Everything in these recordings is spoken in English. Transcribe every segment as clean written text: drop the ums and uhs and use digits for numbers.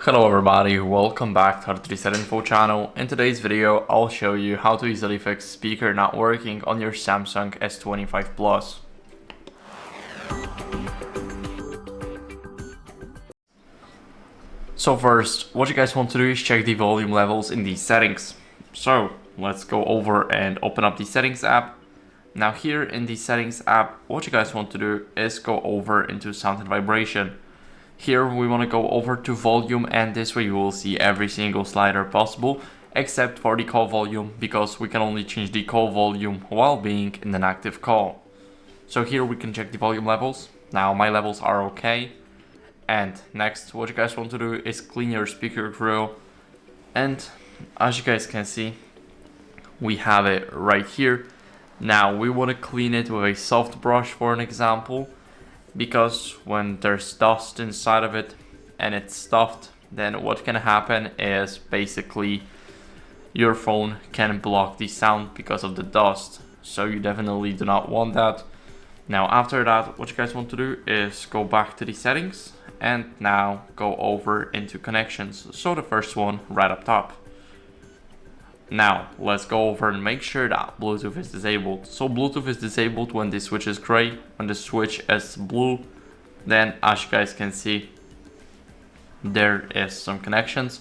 Hello everybody, welcome back to HardReset.Info channel. In today's video, I'll show you how to easily fix speaker not working on your Samsung S25 Plus. So first, what you guys want to do is check the volume levels in these settings. So let's go over and open up the settings app. Now here in the settings app, what you guys want to do is go over into sound and vibration. Here we want to go over to volume, and this way you will see every single slider possible except for the call volume, because we can only change the call volume while being in an active call. So here we can check the volume levels. Now my levels are okay. And next, what you guys want to do is clean your speaker grill. And as you guys can see, we have it right here. Now we want to clean it with a soft brush for an example, because when there's dust inside of it and it's stuffed, then what can happen is basically your phone can block the sound because of the dust. So you definitely do not want that. Now after that, what you guys want to do is go back to the settings and now go over into connections. So the first one right up top. Now let's go over and make sure that Bluetooth is disabled. So Bluetooth is disabled when the switch is gray. When the switch is blue, then as you guys can see, there is some connections.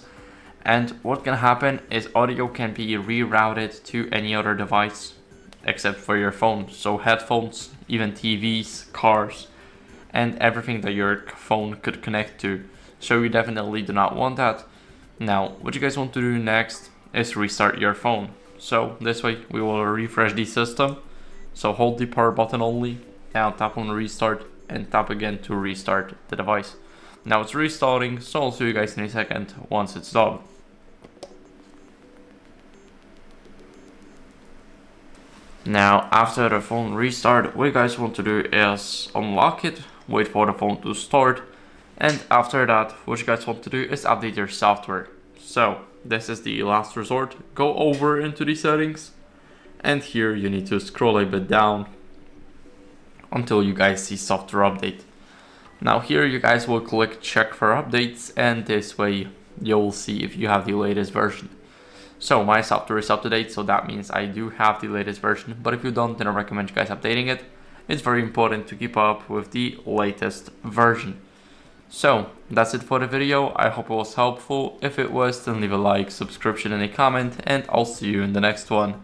And what can happen is audio can be rerouted to any other device except for your phone. So headphones, even TVs, cars, and everything that your phone could connect to. So you definitely do not want that. Now what you guys want to do next is restart your phone. So this way we will refresh the system. So hold the power button only, now tap on restart and tap again to restart the device. Now it's restarting, so I'll see you guys in a second once it's done. Now after the phone restart, what you guys want to do is unlock it, wait for the phone to start, and after that what you guys want to do is update your software. So this is the last resort. Go over into the settings, and here you need to scroll a bit down until you guys see software update. Now here you guys will click check for updates, and this way you'll see if you have the latest version. So my software is up to date, so that means I do have the latest version, but if you don't, then I recommend you guys updating it. It's very important to keep up with the latest version. So that's it for the video. I hope it was helpful. If it was, then leave a like, subscription, and a comment, and I'll see you in the next one.